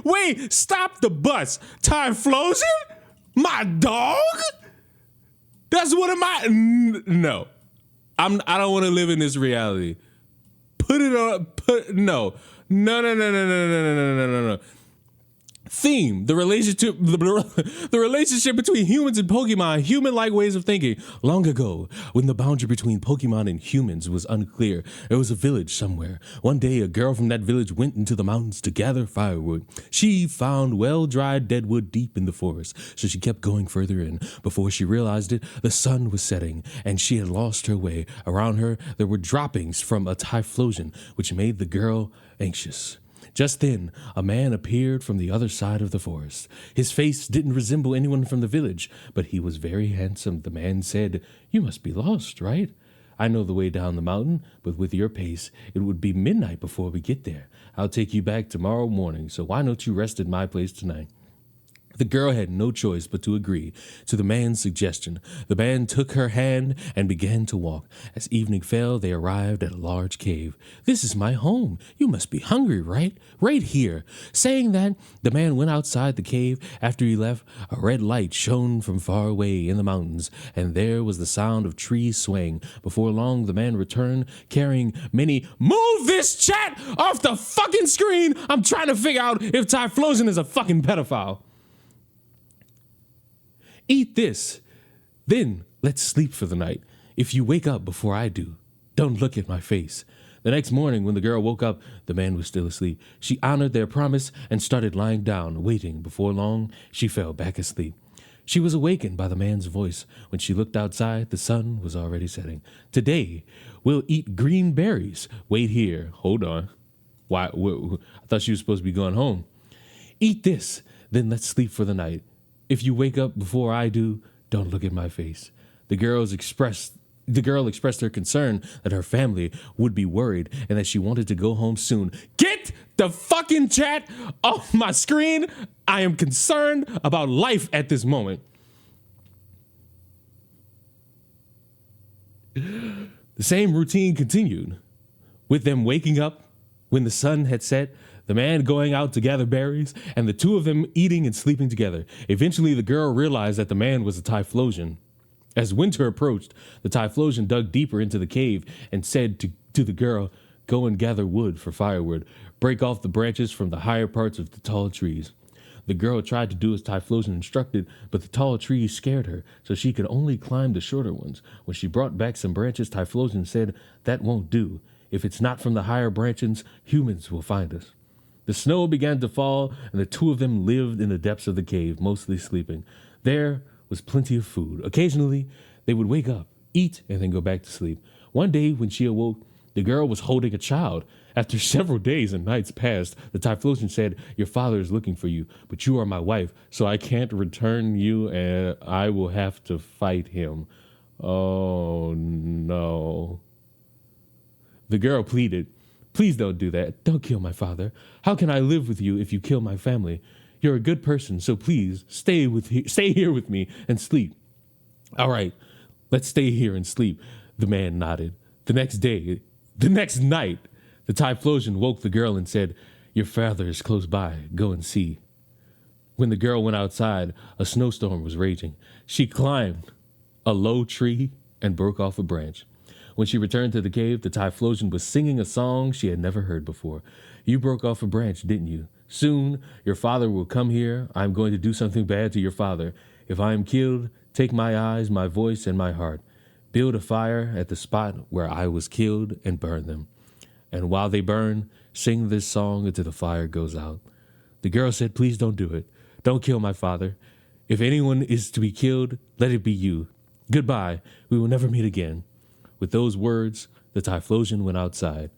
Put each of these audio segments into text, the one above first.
wait, stop the bus. Typhlosion? My dog? That's one of my, no. I don't want to live in this reality. Put it on, no. No. Theme, the relationship between humans and Pokemon, human-like ways of thinking. Long ago, when the boundary between Pokemon and humans was unclear, there was a village somewhere. One day, a girl from that village went into the mountains to gather firewood. She found well-dried dead wood deep in the forest, so she kept going further in. Before she realized it, the sun was setting, and she had lost her way. Around her, there were droppings from a Typhlosion, which made the girl anxious. Just then, a man appeared from the other side of the forest. His face didn't resemble anyone from the village, but he was very handsome. The man said, "You must be lost, right? I know the way down the mountain, but with your pace, it would be midnight before we get there. I'll take you back tomorrow morning, so why don't you rest at my place tonight?" The girl had no choice but to agree to the man's suggestion. The man took her hand and began to walk. As evening fell, they arrived at a large cave. "This is my home. You must be hungry, right? Right here." Saying that, the man went outside the cave. After he left, a red light shone from far away in the mountains, and there was the sound of trees swaying. Before long, the man returned, carrying many... Move this chat off the fucking screen! I'm trying to figure out if Typhlosion is a fucking pedophile. "Eat this, then let's sleep for the night. If you wake up before I do, don't look at my face." The next morning, when the girl woke up, the man was still asleep. She honored their promise and started lying down, waiting. Before long, she fell back asleep. She was awakened by the man's voice. When she looked outside, the sun was already setting. "Today, we'll eat green berries. Wait here." Hold on. Why? I thought she was supposed to be going home. "Eat this, then let's sleep for the night. If you wake up before I do, don't look at my face." The girl expressed her concern that her family would be worried and that she wanted to go home soon. Get the fucking chat off my screen. I am concerned about life at this moment. The same routine continued, with them waking up when the sun had set, the man going out to gather berries, and the two of them eating and sleeping together. Eventually, the girl realized that the man was a Typhlosion. As winter approached, the Typhlosion dug deeper into the cave and said to the girl, "Go and gather wood for firewood. Break off the branches from the higher parts of the tall trees." The girl tried to do as Typhlosion instructed, but the tall trees scared her, so she could only climb the shorter ones. When she brought back some branches, Typhlosion said, "That won't do. If it's not from the higher branches, humans will find us." The snow began to fall, and the two of them lived in the depths of the cave, mostly sleeping. There was plenty of food. Occasionally, they would wake up, eat, and then go back to sleep. One day, when she awoke, the girl was holding a child. After several days and nights passed, the Typhlosion said, "Your father is looking for you, but you are my wife, so I can't return you, and I will have to fight him." Oh, no. The girl pleaded, "Please don't do that. Don't kill my father. How can I live with you if you kill my family? You're a good person, so please stay here with me and sleep." "All right, let's stay here and sleep." The man nodded. The next night, the Typhlosion woke the girl and said, "Your father is close by. Go and see." When the girl went outside, a snowstorm was raging. She climbed a low tree and broke off a branch. When she returned to the cave, the Typhlosion was singing a song she had never heard before. "You broke off a branch, didn't you? Soon, your father will come here. I'm going to do something bad to your father. If I am killed, take my eyes, my voice, and my heart. Build a fire at the spot where I was killed and burn them. And while they burn, sing this song until the fire goes out." The girl said, "Please don't do it. Don't kill my father. If anyone is to be killed, let it be you. Goodbye. We will never meet again." With those words, the Typhlosion went outside.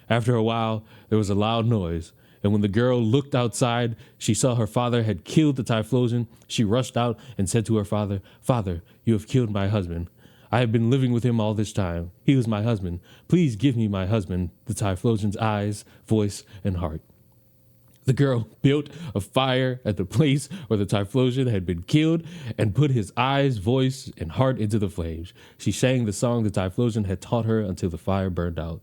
After a while, there was a loud noise, and when the girl looked outside, she saw her father had killed the Typhlosion. She rushed out and said to her father, "Father, you have killed my husband. I have been living with him all this time. He was my husband. Please give me my husband, the Typhlosion's eyes, voice, and heart." The girl built a fire at the place where the Typhlosion had been killed and put his eyes, voice, and heart into the flames. She sang the song the Typhlosion had taught her until the fire burned out.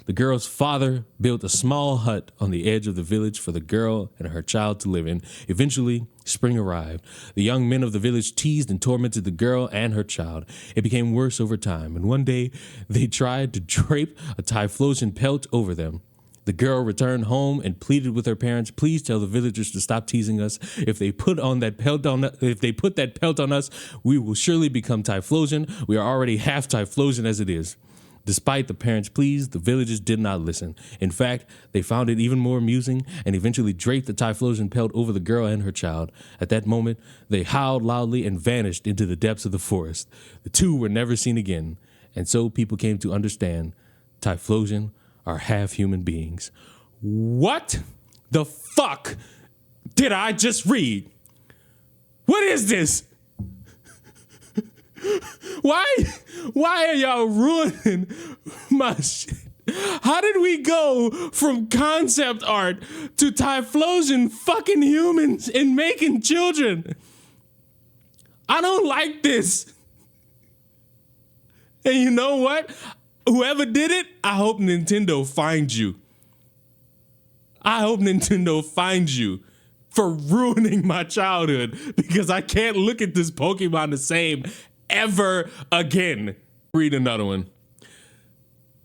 The girl's father built a small hut on the edge of the village for the girl and her child to live in. Eventually, spring arrived. The young men of the village teased and tormented the girl and her child. It became worse over time, and one day they tried to drape a Typhlosion pelt over them. The girl returned home and pleaded with her parents, "Please tell the villagers to stop teasing us. If they put that pelt on us, we will surely become Typhlosion. We are already half Typhlosion as it is." Despite the parents' pleas, the villagers did not listen. In fact, they found it even more amusing and eventually draped the Typhlosion pelt over the girl and her child. At that moment, they howled loudly and vanished into the depths of the forest. The two were never seen again, and so people came to understand Typhlosion are half human beings. What the fuck did I just read? What is this? Why are y'all ruining my shit? How did we go from concept art to Typhlosion fucking humans and making children? I don't like this. And you know what? Whoever did it, I hope Nintendo finds you. I hope Nintendo finds you for ruining my childhood, because I can't look at this Pokemon the same ever again. Read another one.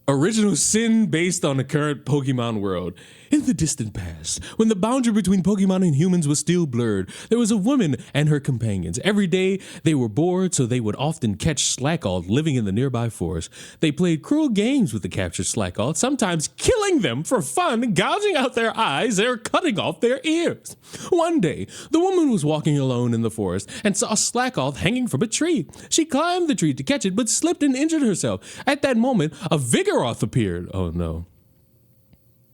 Original sin based on the current Pokemon world. In the distant past, when the boundary between Pokemon and humans was still blurred, there was a woman and her companions. Every day, they were bored, so they would often catch Slackoth living in the nearby forest. They played cruel games with the captured Slackoth, sometimes killing them for fun, gouging out their eyes, or cutting off their ears. One day, the woman was walking alone in the forest and saw Slackoth hanging from a tree. She climbed the tree to catch it, but slipped and injured herself. At that moment, a Vigoroth appeared. Oh no.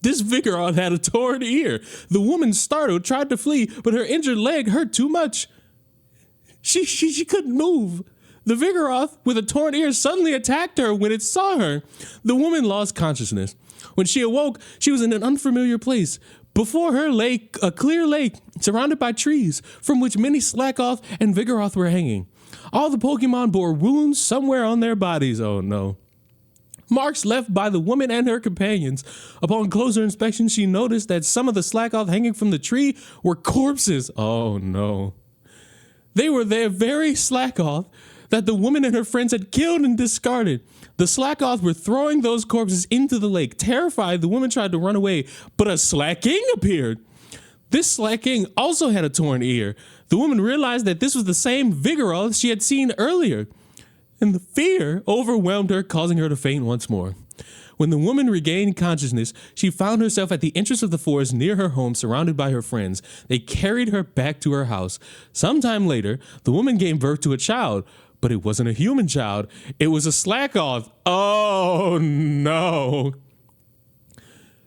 This Vigoroth had a torn ear. The woman, startled, tried to flee, but her injured leg hurt too much. She couldn't move. The Vigoroth with a torn ear suddenly attacked her when it saw her. The woman lost consciousness. When she awoke, she was in an unfamiliar place. Before her lay a clear lake surrounded by trees from which many Slackoth and Vigoroth were hanging. All the Pokemon bore wounds somewhere on their bodies. Oh no. Marks left by the woman and her companions. Upon closer inspection, she noticed that some of the Slackoth hanging from the tree were corpses. Oh no. They were their very Slackoth that the woman and her friends had killed and discarded. The Slackoth were throwing those corpses into the lake. Terrified, the woman tried to run away, but a Slacking appeared. This Slacking also had a torn ear. The woman realized that this was the same Vigoroth she had seen earlier, and the fear overwhelmed her, causing her to faint once more. When the woman regained consciousness, she found herself at the entrance of the forest near her home, surrounded by her friends. They carried her back to her house. Sometime later, the woman gave birth to a child, but it wasn't a human child. It was a Slackoth. Oh no.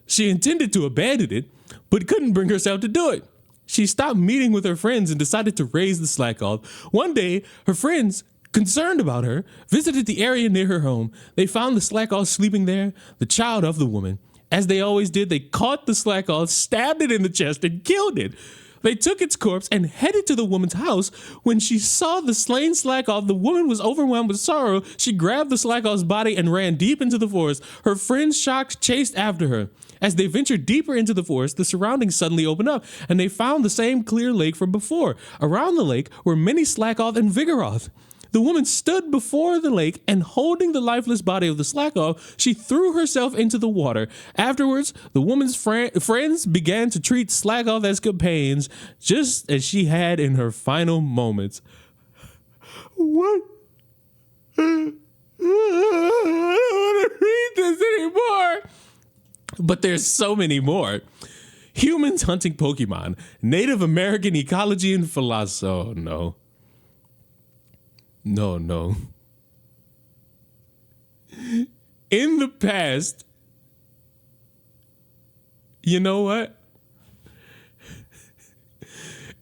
She intended to abandon it, but couldn't bring herself to do it. She stopped meeting with her friends and decided to raise the Slackoth. One day, her friends, concerned about her, visited the area near her home. They found the Slackoth sleeping there, the child of the woman. As they always did, they caught the Slackoth, stabbed it in the chest, and killed it. They took its corpse and headed to the woman's house. When she saw the slain Slackoth, the woman was overwhelmed with sorrow. She grabbed the Slackoth's body and ran deep into the forest. Her friends, shocked, chased after her. As they ventured deeper into the forest, the surroundings suddenly opened up, and they found the same clear lake from before. Around the lake were many Slackoth and Vigoroth. The woman stood before the lake, and holding the lifeless body of the Slackoth, she threw herself into the water. Afterwards, the woman's friends began to treat Slackoth as companions, just as she had in her final moments. What? I don't want to read this anymore. But there's so many more. Humans hunting Pokemon, Native American ecology and philosophy. Oh, no. No. In the past, you know what?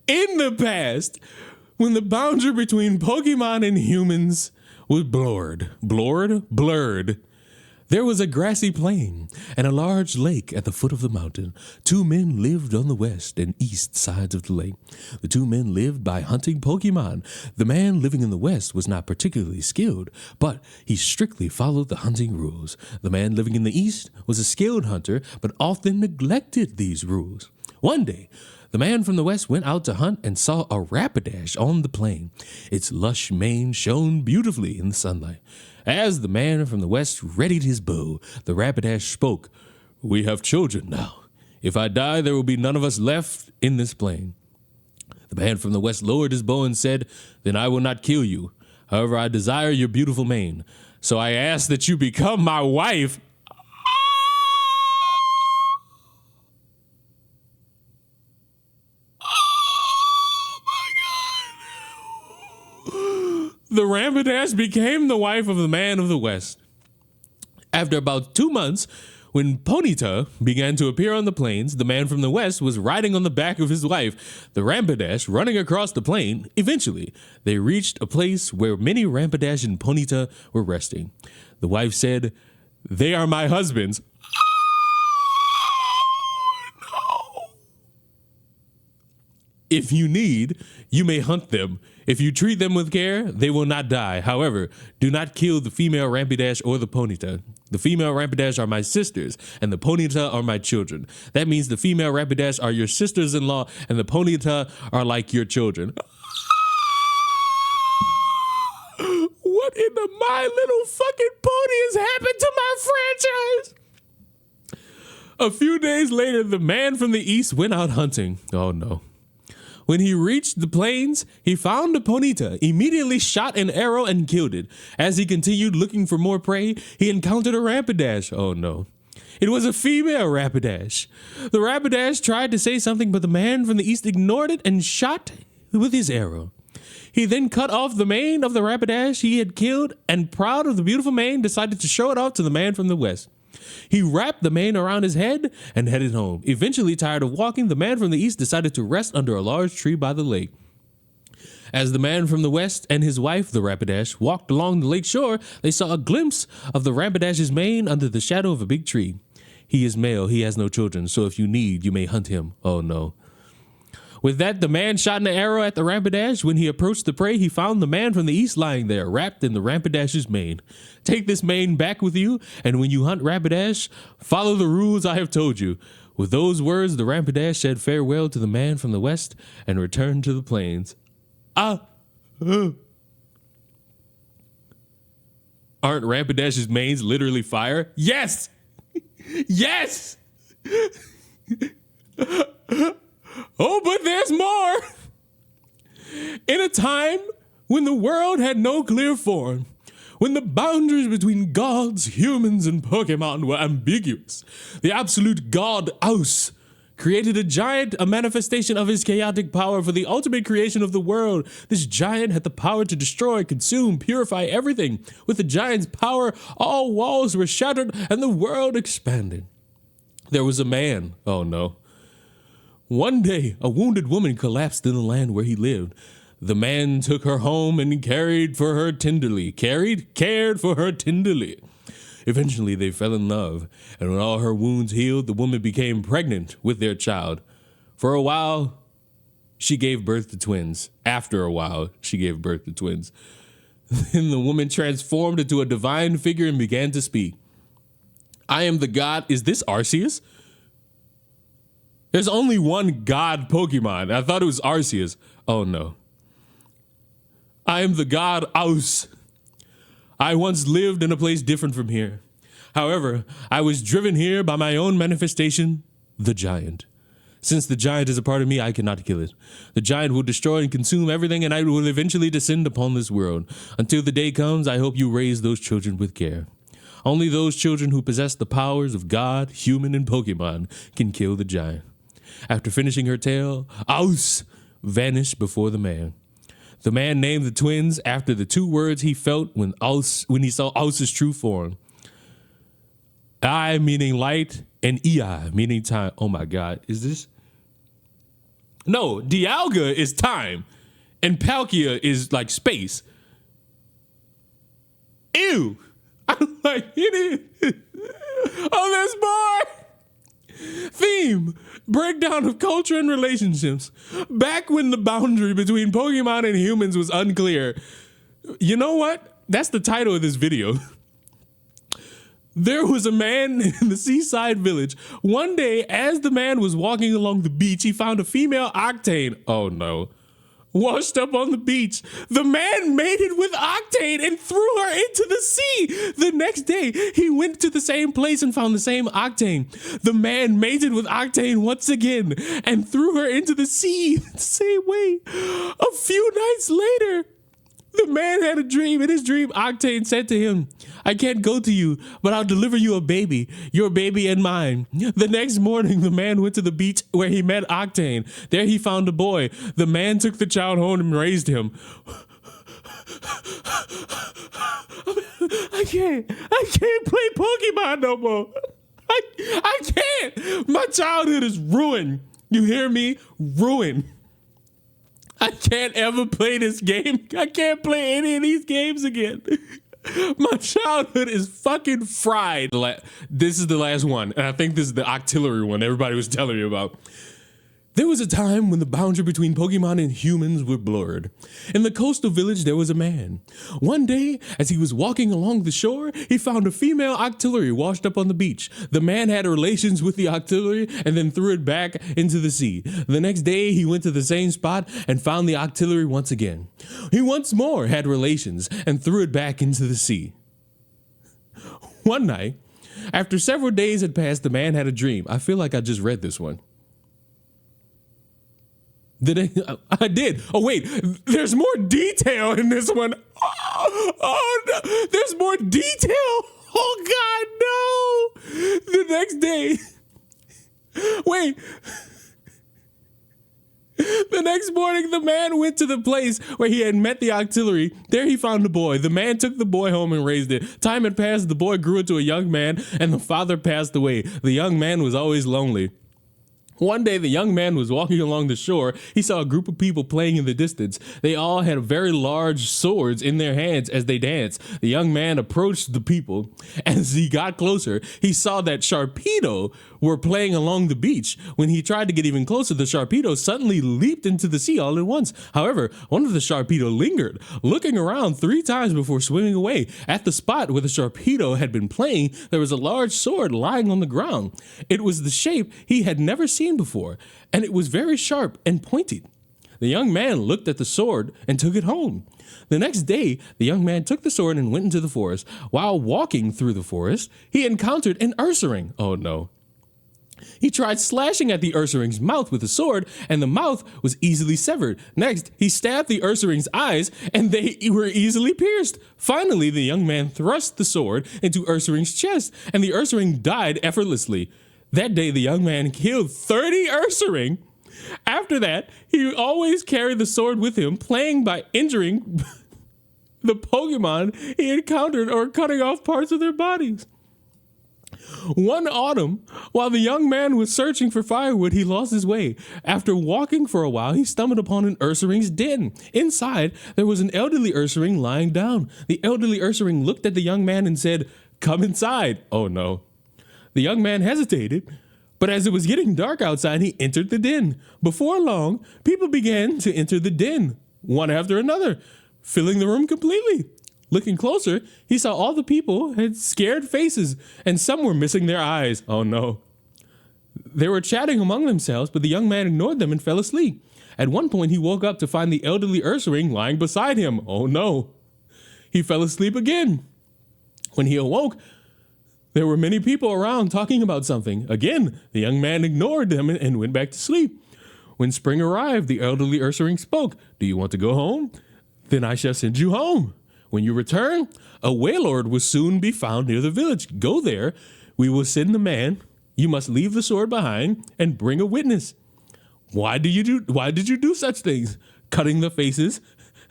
In the past, when the boundary between Pokemon and humans was blurred, There was a grassy plain and a large lake at the foot of the mountain. Two men lived on the west and east sides of the lake. The two men lived by hunting Pokemon. The man living in the west was not particularly skilled, but he strictly followed the hunting rules. The man living in the east was a skilled hunter, but often neglected these rules. One day, the man from the west went out to hunt and saw a Rapidash on the plain. Its lush mane shone beautifully in the sunlight. As the man from the west readied his bow, the Rapidash spoke, "We have children now. If I die, there will be none of us left in this plain." The man from the west lowered his bow and said, "Then I will not kill you. However, I desire your beautiful mane. So I ask that you become my wife." The Rapidash became the wife of the man of the west. After about 2 months, when Ponyta began to appear on the plains, the man from the west was riding on the back of his wife, the Rapidash, running across the plain. Eventually, they reached a place where many Rapidash and Ponyta were resting. The wife said, "They are my husbands." If you need, you may hunt them. If you treat them with care, they will not die. However, do not kill the female Rapidash or the Ponyta. The female Rapidash are my sisters, and the Ponyta are my children. That means the female Rapidash are your sisters-in-law, and the Ponyta are like your children. What in the My Little Fucking Pony has happened to my franchise? A few days later, the man from the east went out hunting. Oh no. When he reached the plains, he found a Ponyta, immediately shot an arrow and killed it. As he continued looking for more prey, he encountered a Rapidash. Oh no. It was a female Rapidash. The Rapidash tried to say something, but the man from the east ignored it and shot with his arrow. He then cut off the mane of the Rapidash he had killed, and proud of the beautiful mane, decided to show it off to the man from the west. He wrapped the mane around his head and headed home. Eventually, tired of walking, the man from the east decided to rest under a large tree by the lake. As the man from the west and his wife, the Rapidash, walked along the lake shore, they saw a glimpse of the Rapidash's mane under the shadow of a big tree. He is male, he has no children, so if you need, you may hunt him. Oh no. With that, the man shot an arrow at the Rapidash. When he approached the prey, he found the man from the east lying there, wrapped in the Rapidash's mane. Take this mane back with you, and when you hunt Rapidash, follow the rules I have told you. With those words, the Rapidash said farewell to the man from the west and returned to the plains. Aren't Rapidash's manes literally fire? Yes! Yes! Oh, but there's more. In a time when the world had no clear form, when the boundaries between gods, humans, and Pokemon were ambiguous, the absolute god Aus created a giant, a manifestation of his chaotic power for the ultimate creation of the world. This giant had the power to destroy, consume, purify everything. With the giant's power, all walls were shattered and the world expanded. There was a man. Oh no. One day, a wounded woman collapsed in the land where he lived. The man took her home and cared for her tenderly. Eventually, they fell in love, and when all her wounds healed, the woman became pregnant with their child. For a while, she gave birth to twins. After a while, she gave birth to twins. Then the woman transformed into a divine figure and began to speak. I am the god. Is this Arceus? There's only one god Pokemon. I thought it was Arceus. Oh no. I am the god Aus. I once lived in a place different from here. However, I was driven here by my own manifestation, the giant. Since the giant is a part of me, I cannot kill it. The giant will destroy and consume everything, and I will eventually descend upon this world. Until the day comes, I hope you raise those children with care. Only those children who possess the powers of God, human, and Pokemon can kill the giant. After finishing her tale, Aus vanished before the man. The man named the twins after the two words he felt when he saw Aus's true form. I meaning light and Ei meaning time. Oh my God, is this? No, Dialga is time and Palkia is like space. Ew. I Like, it is. Oh, there's more. Theme, breakdown of culture and relationships. Back when the boundary between Pokemon and humans was unclear. You know what? That's the title of this video. There was a man in the seaside village. One day, as the man was walking along the beach, he found a female Octane. Oh no. Washed up on the beach. The man mated with Octane and threw her into the sea. The next day, he went to the same place and found the same Octane. The man mated with Octane once again and threw her into the sea the same way. A few nights later, the man had a dream. In his dream, Octane said to him, I can't go to you, but I'll deliver you a baby, your baby and mine. The next morning, the man went to the beach where he met Octane. There he found a boy. The man took the child home and raised him. I can't play Pokemon no more. I can't. My childhood is ruined. You hear me? Ruined. I can't ever play this game. I can't play any of these games again. My childhood is fucking fried. This is the last one, and I think this is the Octillery one everybody was telling me about. There was a time when the boundary between Pokemon and humans were blurred. In the coastal village, there was a man. One day, as he was walking along the shore, he found a female Octillery washed up on the beach. The man had relations with the Octillery and then threw it back into the sea. The next day, he went to the same spot and found the Octillery once again. He once more had relations and threw it back into the sea. One night, after several days had passed, the man had a dream. I feel like I just read this one. I did. Oh, wait, there's more detail in this one. Oh no, there's more detail. Oh, God, no. The next day, wait. The next morning, the man went to the place where he had met the Octillery. There he found the boy. The man took the boy home and raised it. Time had passed, the boy grew into a young man, and the father passed away. The young man was always lonely. One day, the young man was walking along the shore. He saw a group of people playing in the distance. They all had very large swords in their hands as they danced. The young man approached the people. As he got closer, he saw that Sharpedo were playing along the beach. When he tried to get even closer, the Sharpedo suddenly leaped into the sea all at once. However, one of the Sharpedo lingered, looking around 3 times before swimming away. At the spot where the Sharpedo had been playing, there was a large sword lying on the ground. It was the shape he had never seen before, and it was very sharp and pointed. The young man looked at the sword and took it home. The next day, the young man took the sword and went into the forest. While walking through the forest, he encountered an Ursaring. Oh no. He tried slashing at the Ursaring's mouth with the sword, and the mouth was easily severed. Next, he stabbed the Ursaring's eyes, and they were easily pierced. Finally, the young man thrust the sword into Ursaring's chest, and the Ursaring died effortlessly. That day, the young man killed 30 Ursaring. After that, he always carried the sword with him, playing by injuring the Pokemon he encountered or cutting off parts of their bodies. One autumn, while the young man was searching for firewood, he lost his way. After walking for a while, he stumbled upon an Ursaring's den. Inside, there was an elderly Ursaring lying down. The elderly Ursaring looked at the young man and said, "Come inside." Oh no. The young man hesitated, but as it was getting dark outside, he entered the den. Before long, people began to enter the den, one after another, filling the room completely. Looking closer, he saw all the people had scared faces, and some were missing their eyes. Oh no. They were chatting among themselves, but the young man ignored them and fell asleep. At one point, he woke up to find the elderly Ursaring lying beside him. Oh no. He fell asleep again. When he awoke, there were many people around talking about something. Again, the young man ignored them and went back to sleep. When spring arrived, the elderly Ursaring spoke. "Do you want to go home? Then I shall send you home. When you return, a Wailord will soon be found near the village. Go there. We will send the man. You must leave the sword behind and bring a witness." Why did you do such things? Cutting the faces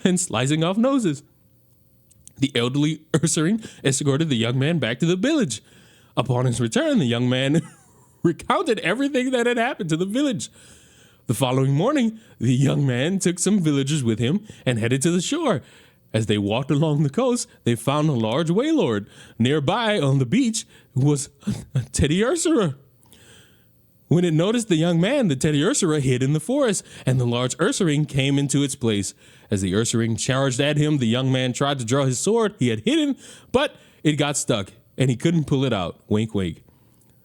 and slicing off noses. The elderly Ursaring escorted the young man back to the village. Upon his return, the young man recounted everything that had happened to the village. The following morning, the young man took some villagers with him and headed to the shore. As they walked along the coast, they found a large waylord. Nearby on the beach was a teddy ursa. When it noticed the young man, the teddy ursa hid in the forest, and the large ursa came into its place. As the ursa charged at him, the young man tried to draw his sword he had hidden, but it got stuck, and he couldn't pull it out. Wink, wink.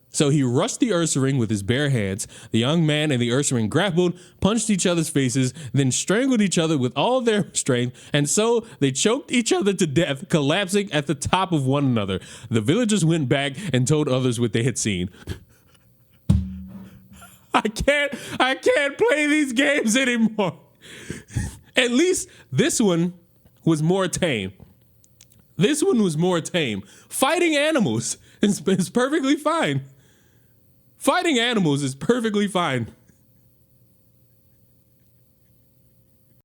So he rushed the ursa with his bare hands. The young man and the ursa grappled, punched each other's faces, then strangled each other with all their strength, and so they choked each other to death, collapsing at the top of one another. The villagers went back and told others what they had seen. I can't play these games anymore. At least this one was more tame. This one was more tame. Fighting animals is perfectly fine. Fighting animals is perfectly fine.